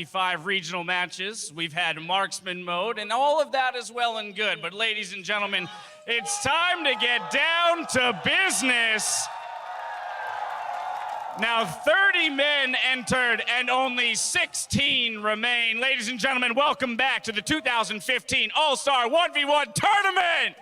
5v5 regional matches. We've had marksman mode, and all of that is well and good. But ladies and gentlemen, it's time to get down to business. Now 30 men entered and only 16 remain. Ladies and gentlemen, welcome back to the 2015 All-Star 1v1 Tournament.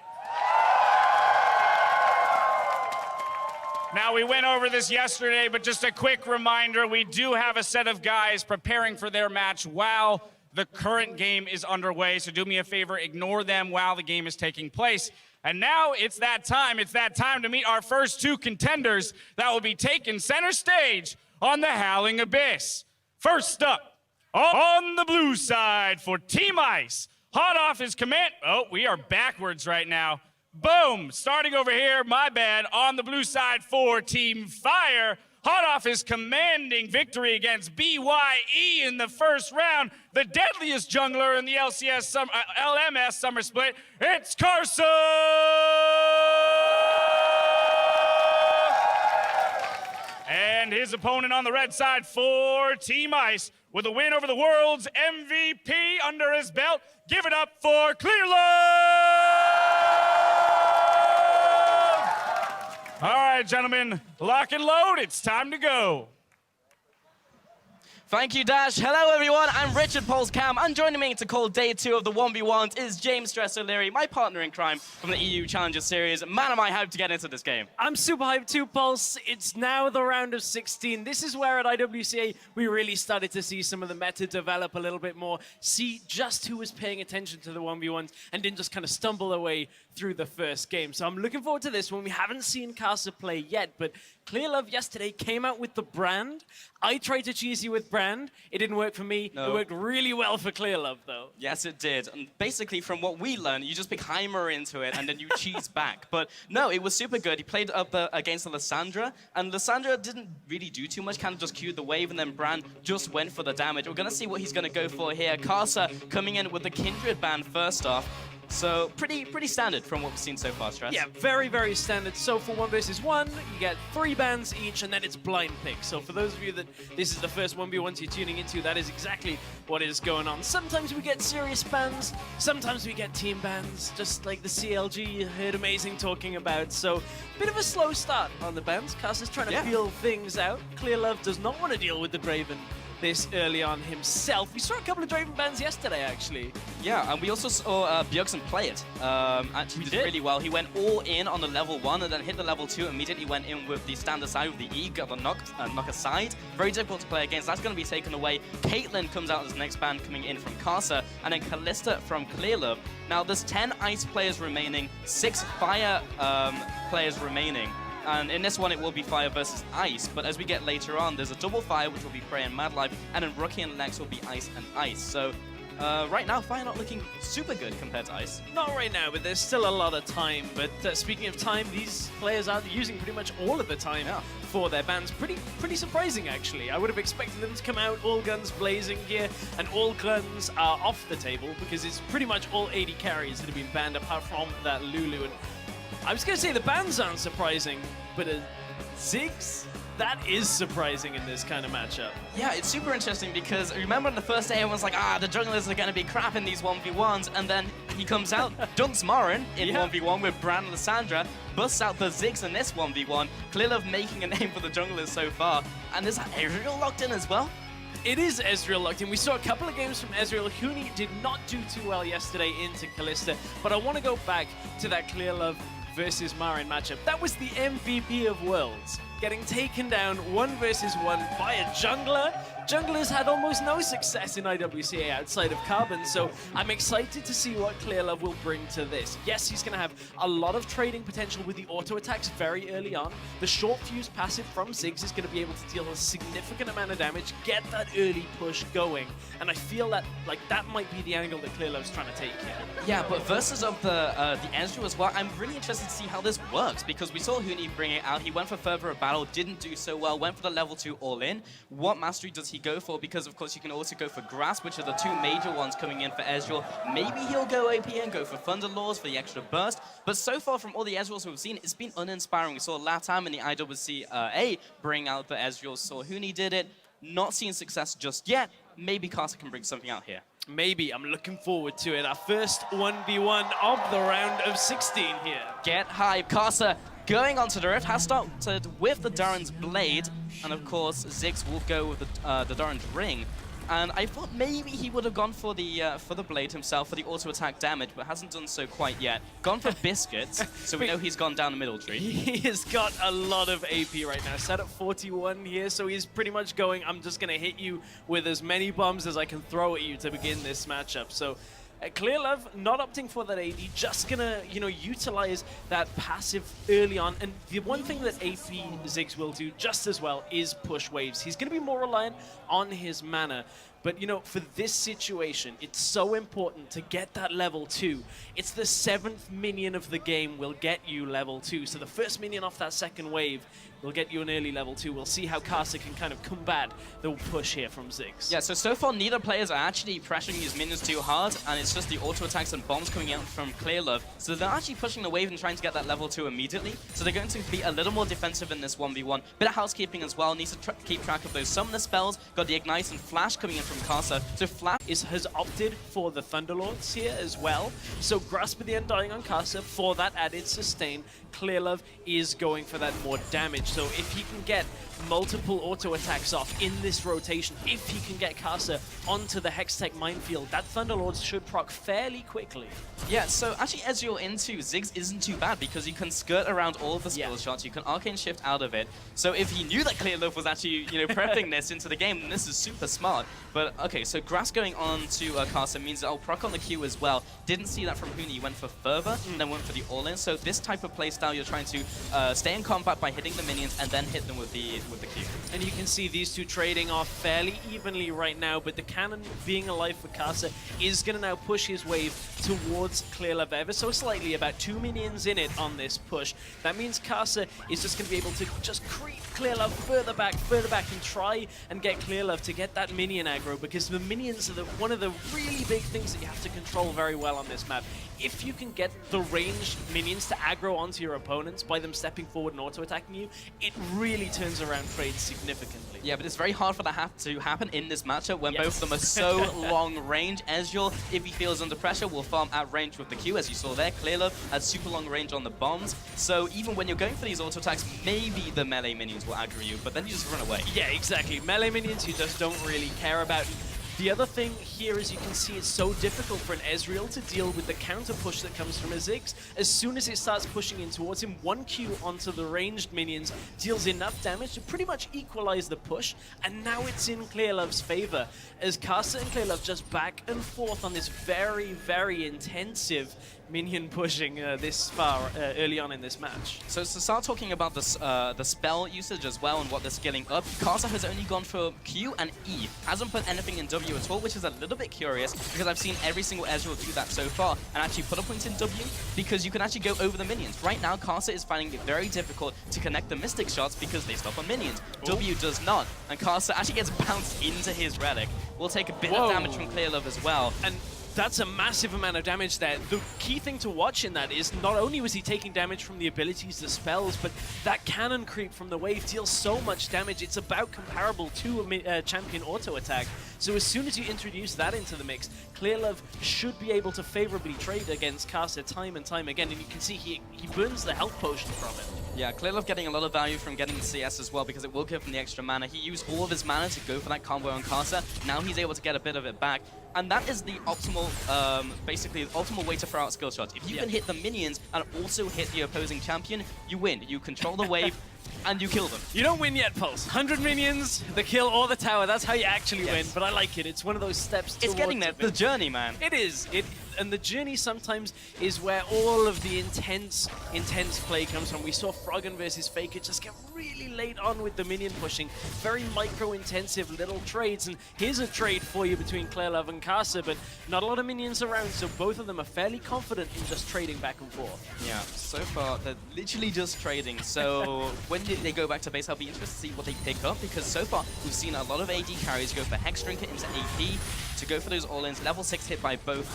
Now, we went over this yesterday, but just a quick reminder, we do have a set of guys preparing for their match while the current game is underway. So do me a favor, ignore them while the game is taking place. And now it's that time. It's that time to meet our first two contenders that will be taking center stage on the Howling Abyss. First up, on the blue side for Team Ice, hot off his command. Oh, we are backwards right now. Boom, starting over here, my bad, on the blue side for Team Fire. Hot off his commanding victory against BYE in the first round, the deadliest jungler in the LMS Summer Split, it's Karsa! And his opponent on the red side for Team Ice, with a win over the world's MVP under his belt. Give it up for Clearlove! All right, gentlemen, lock and load. It's time to go. Thank you, Dash. Hello, everyone. I'm Richard Polscam, and joining me to call day 2 of the 1v1s is James Stress O'Leary, my partner in crime from the EU Challenger Series. Man, am I hyped to get into this game. I'm super hyped too, Pulse. It's now the round of 16. This is where at IWCA we really started to see some of the meta develop a little bit more, see just who was paying attention to the 1v1s and didn't just kind of stumble away through the first game. So I'm looking forward to this one. We haven't seen Karsa play yet, but Clearlove yesterday came out with the brand. I tried to cheese you with brand. It didn't work for me. No. It worked really well for Clearlove, though. Yes, it did. And basically, from what we learned, you just pick Heimer into it, and then you cheese back. But no, it was super good. He played up against Lissandra, and Lissandra didn't really do too much, kind of just queued the wave, and then Brand just went for the damage. We're going to see what he's going to go for here. Karsa coming in with the Kindred ban first off. So pretty standard from what we've seen so far, Stress. Yeah, very, very standard. So for 1 versus 1, you get 3 bans each, and then it's blind pick. So for those of you that this is the first 1v1s you're tuning into, that is exactly what is going on. Sometimes we get serious bans, sometimes we get team bans, just like the CLG you heard Amazing talking about. So bit of a slow start on the bans. Karsa's trying to feel things out. Clearlove does not want to deal with the Draven this early on himself. We saw a couple of Draven bans yesterday, actually. Yeah, and we also saw Bjergsen play it. Actually did really well. He went all in on the level 1 and then hit the level 2, immediately went in with the standard side with the E, got the knock aside. Very difficult to play against. That's going to be taken away. Caitlyn comes out as the next ban coming in from Karsa, and then Kalista from Clearlove. Now there's 10 Ice players remaining, 6 Fire players remaining. And in this one, it will be Fire versus Ice. But as we get later on, there's a double Fire, which will be Prey and Mad Life, and then Rookie and Lex will be Ice and Ice. So right now, Fire not looking super good compared to Ice. Not right now, but there's still a lot of time. But speaking of time, these players are using pretty much all of the time for their bans. Pretty surprising, actually. I would have expected them to come out all guns blazing here, and all guns are off the table, because it's pretty much all 80 carries that have been banned apart from that Lulu. And I was going to say the bans aren't surprising, but Ziggs, that is surprising in this kind of matchup. Yeah, it's super interesting because remember on the first day, everyone's like, the junglers are going to be crap in these 1v1s, and then he comes out, dunks Marin in 1v1 with Brand and Lissandra, busts out the Ziggs in this 1v1, Clearlove making a name for the junglers so far, and there's Ezreal locked in as well. It is Ezreal locked in. We saw a couple of games from Ezreal. Huni did not do too well yesterday into Kalista, but I want to go back to that Clearlove versus Marin matchup. That was the MVP of Worlds, getting taken down 1 versus 1 by a jungler. Junglers had almost no success in IWCA outside of Carbon, so I'm excited to see what Clearlove will bring to this. Yes, he's going to have a lot of trading potential with the auto attacks very early on. The short fuse passive from Ziggs is going to be able to deal a significant amount of damage, get that early push going, and I feel that that might be the angle that Clearlove's trying to take here. Yeah, but versus of the Ezreal as well, I'm really interested to see how this works, because we saw Huni bring it out. He went for Further of Battle, didn't do so well, went for the level 2 all-in. What mastery does he go for? Because of course you can also go for Grasp, which are the 2 major ones coming in for Ezreal. Maybe he'll go OP and go for Thunder Laws for the extra burst, but so far from all the Ezreals we've seen, it's been uninspiring. We saw Latam in the IWCA bring out the Ezreal, saw Huni did it, not seeing success just yet. maybe Karsa can bring something out here. Maybe. I'm looking forward to it. Our first 1v1 of the round of 16 here. Get hype. Karsa going onto the Rift has started with the Duran's Blade, and of course Ziggs will go with the Duran's Ring. And I thought maybe he would have gone for the Blade himself, for the auto-attack damage, but hasn't done so quite yet. Gone for Biscuits, so we know he's gone down the middle tree. He has got a lot of AP right now. Set at 41 here, so he's pretty much going, I'm just going to hit you with as many bombs as I can throw at you to begin this matchup. So Clearlove not opting for that AD, just gonna, utilize that passive early on. And the one thing that AP Ziggs will do just as well is push waves. He's gonna be more reliant on his mana. But, for this situation, it's so important to get that level 2. It's the 7th minion of the game will get you level 2. So the first minion off that second wave will get you an early level 2. We'll see how Karsa can kind of combat the push here from Ziggs. Yeah, so far neither players are actually pressuring these minions too hard, and it's just the auto attacks and bombs coming out from Clearlove. So they're actually pushing the wave and trying to get that level 2 immediately. So they're going to be a little more defensive in this 1v1. Bit of housekeeping as well. Needs to keep track of those summoner spells. Got the Ignite and Flash coming in from Karsa. So Flash has opted for the Thunderlords here as well. So Grasp of the Undying on Karsa for that added sustain. Clearlove is going for that more damage. So if he can get multiple auto attacks off in this rotation, if he can get Karsa onto the Hextech minefield, that Thunderlords should proc fairly quickly. Yeah, so actually Ezreal into Ziggs isn't too bad because you can skirt around all of the skill shots, you can Arcane Shift out of it. So if he knew that Clearlove was actually, prepping this into the game, then this is super smart. But okay, so Grass going on to Karsa means that I'll proc on the Q as well. Didn't see that from Huni, he went for Fervor, then went for the All-In. So this type of playstyle, you're trying to stay in combat by hitting the minions and then hit them with the Q. And you can see these two trading off fairly evenly right now, but the cannon being alive for Karsa is going to now push his wave towards Clearlove ever so slightly, about 2 minions in it on this push. That means Karsa is just going to be able to just creep Clearlove further back, and try and get Clearlove to get that minion aggro, because the minions are one of the really big things that you have to control very well on this map. If you can get the ranged minions to aggro onto your opponents by them stepping forward and auto-attacking you, it really turns around trades significantly. Yeah, but it's very hard for that to happen in this matchup when both of them are so long range. Ezreal, if he feels under pressure, will farm at range with the Q, as you saw there. Clearlove has super long range on the bombs, so even when you're going for these auto-attacks, maybe the melee minions will aggro you, but then you just run away. Yeah, exactly. Melee minions you just don't really care about. The other thing here is you can see it's so difficult for an Ezreal to deal with the counter push that comes from a Ziggs. As soon as it starts pushing in towards him, 1 Q onto the ranged minions deals enough damage to pretty much equalize the push, and now it's in Clearlove's favor as Karsa and Clearlove just back and forth on this very, very intensive minion pushing this far early on in this match. So to start talking about the spell usage as well and what they're skilling up, Karsa has only gone for Q and E. Hasn't put anything in W at all, which is a little bit curious because I've seen every single Ezreal do that so far and actually put a point in W because you can actually go over the minions. Right now, Karsa is finding it very difficult to connect the Mystic shots because they stop on minions. W does not, and Karsa actually gets bounced into his Relic. Will take a bit of damage from Clearlove as well. And that's a massive amount of damage there. The key thing to watch in that is not only was he taking damage from the abilities, the spells, but that cannon creep from the wave deals so much damage. It's about comparable to a champion auto attack. So as soon as you introduce that into the mix, Clearlove should be able to favorably trade against Karsa time and time again. And you can see he burns the health potion from it. Yeah, Clearlove getting a lot of value from getting the CS as well because it will give him the extra mana. He used all of his mana to go for that combo on Karsa. Now he's able to get a bit of it back. And that is the optimal, basically, the optimal way to throw out skill shots. If you can hit the minions and also hit the opposing champion, you win. You control the wave and you kill them. You don't win yet, Pulse. 100 minions, the kill or the tower. That's how you actually win. But I like it. It's one of those steps towards It's getting there. The journey, man. It is. And the journey sometimes is where all of the intense play comes from. We saw Froggen versus Faker just get really late on with the minion pushing. Very micro-intensive little trades. And here's a trade for you between Clearlove and Karsa, but not a lot of minions around, so both of them are fairly confident in just trading back and forth. Yeah, so far they're literally just trading. So when they go back to base, I'll be interested to see what they pick up, because so far we've seen a lot of AD carries go for Hex Drinker into AP to go for those all-ins. Level 6 hit by both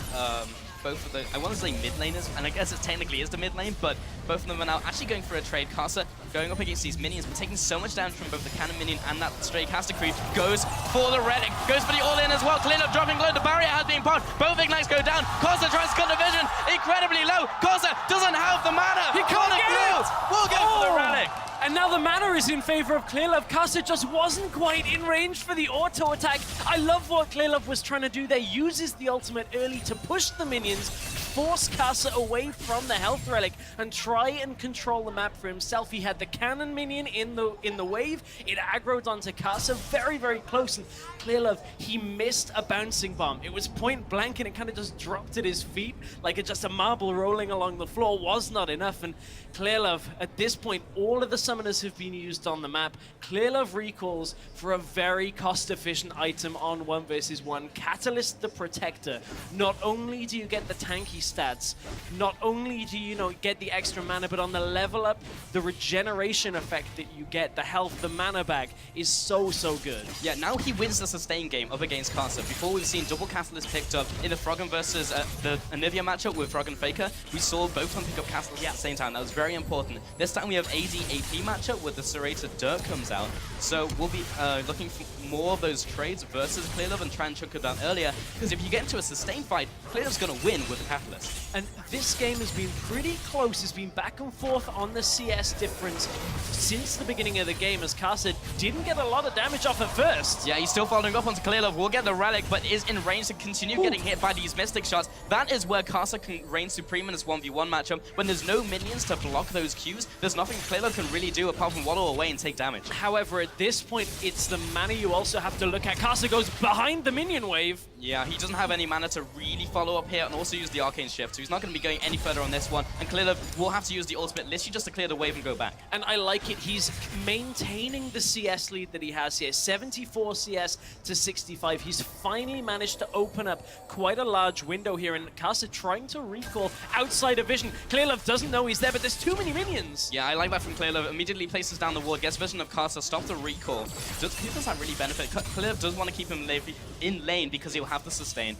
both of the, I want to say mid laners, and I guess it technically is the mid lane, but both of them are now actually going for a trade. Karsa going up against these minions, but taking so much damage from both the cannon minion and that stray caster creep. Goes for the relic, goes for the all-in as well. Clearlove dropping low, the barrier has been popped. Both ignites go down. Karsa tries to cut the vision, incredibly low. Karsa doesn't have the mana. He can't get it! We'll go for the relic. And now the mana is in favor of Clearlove. Karsa just wasn't quite in range for the auto attack. I love what Clearlove was trying to do there. Uses the ultimate early to push the minions, force Karsa away from the health relic, and try and control the map for himself. He had the cannon minion in the wave. It aggroed onto Karsa very, very close. And Clearlove, he missed a bouncing bomb. It was point blank, and it kind of just dropped at his feet like just a marble rolling along the floor. Was not enough. And Clearlove, at this point, all of the summoners have been used on the map. Clearlove recalls for a very cost-efficient item on 1 versus 1. Catalyst the Protector. Not only do you get the tanky stats, not only do you get the extra mana, but on the level up, the regeneration effect that you get, the health, the mana bag is so, so good. Yeah, now he wins the sustain game up against Karsa. Before we've seen double Catalyst picked up in the Froggen versus the Anivia matchup with Froggen Faker. We saw both of them pick up Catalyst at the same time. That was very important. This time we have AD-AP matchup where the Serrated Dirt comes out. So we'll be looking for more of those trades versus Clearlove and try and chunk it down earlier, because if you get into a sustain fight, Clearlove's going to win with the Catalyst. And this game has been pretty close. It's been back and forth on the CS difference since the beginning of the game, as Karsa didn't get a lot of damage off at first. Yeah, he's still following up onto Clearlove. Will get the relic, but is in range to continue getting hit by these Mystic shots. That is where Karsa can reign supreme in this 1v1 matchup. When there's no minions to block those Qs, there's nothing Clearlove can really do apart from waddle away and take damage. However, at this point, it's the mana you also have to look at. Karsa goes behind the minion wave. Yeah, he doesn't have any mana to really follow up here and also use the Arcane Shift, so he's not going to be going any further on this one. And Clearlove will have to use the ultimate literally just to clear the wave and go back. And I like it. He's maintaining the CS lead that he has here. 74 CS to 65. He's finally managed to open up quite a large window here, and Karsa trying to recall outside of vision. Clearlove doesn't know he's there, but there's too many minions. Yeah, I like that from Clearlove. Immediately places down the ward, gets vision of Karsa, stops the recall. Who does that really benefit? Clearlove does want to keep him in lane because he'll have the sustain.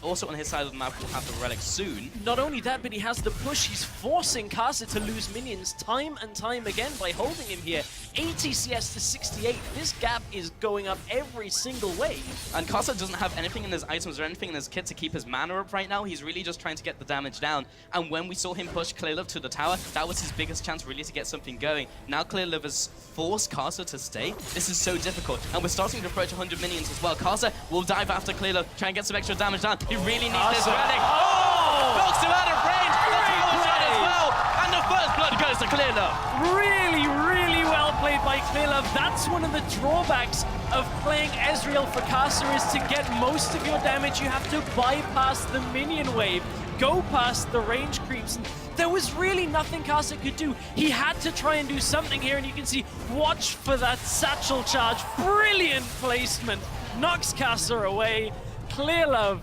Also on his side of the map, we'll have the relic soon. Not only that, but he has the push. He's forcing Karsa to lose minions time and time again by holding him here. 80 CS to 68. This gap is going up every single wave. And Karsa doesn't have anything in his items or anything in his kit to keep his mana up right now. He's really just trying to get the damage down. And when we saw him push Clearlove to the tower, that was his biggest chance really to get something going. Now Clearlove has forced Karsa to stay. This is so difficult. And we're starting to approach 100 minions as well. Karsa will dive after Clearlove, try and get some extra damage down. He really needs this relic. Oh! Knocks him out of range. The tower shot as well. And the first blood goes to Clearlove. Really, really well played by Clearlove. That's one of the drawbacks of playing Ezreal for Karsa, is to get most of your damage, you have to bypass the minion wave, go past the range creeps. And there was really nothing Karsa could do. He had to try and do something here, and you can see, watch for that satchel charge. Brilliant placement. Knocks Karsa away. Clearlove,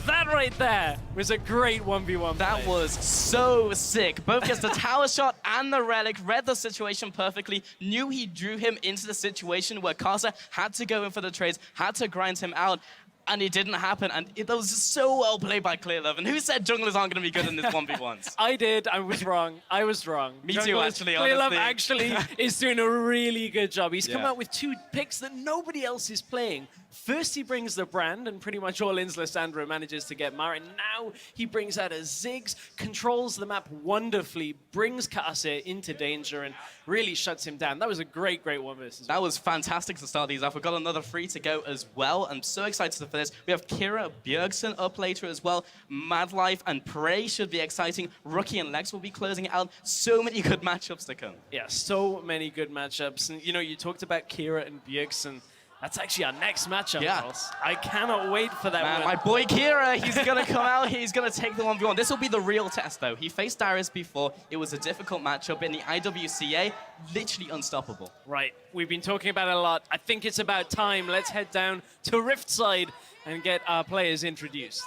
that right there was a great 1v1 That play. was so sick. Both gets the tower shot and the relic, read the situation perfectly, knew he drew him into the situation where Karsa had to go in for the trades, had to grind him out, and it didn't happen. And that was just so well played by Clearlove. And who said junglers aren't going to be good in this 1v1s? I did. I was wrong. I was wrong. Me too, actually, Clearlove honestly. actually is doing a really good job. He's come Yeah. out with 2 picks that nobody else is playing. First, he brings the brand, and pretty much all in Lissandra manages to get Mara. Now he brings out a Ziggs, controls the map wonderfully, brings Karsa into danger, and really shuts him down. That was a great, great 1 versus 1. That was fantastic to start these off. We've got another 3 to go as well. I'm so excited for this. We have Kira Bjergsen up later as well. Mad Life and Prey should be exciting. Rookie and Lex will be closing it out. So many good matchups to come. Yeah, so many good matchups. And, you talked about Kira and Bjergsen. That's actually our next matchup, Yeah. Ross. I cannot wait for that Man, one. my boy Kira, he's going to come out here. He's going to take the 1v1. This will be the real test, though. He faced Darius before. It was a difficult matchup in the IWCA. Literally unstoppable. Right, we've been talking about it a lot. I think it's about time. Let's head down to Riftside and get our players introduced.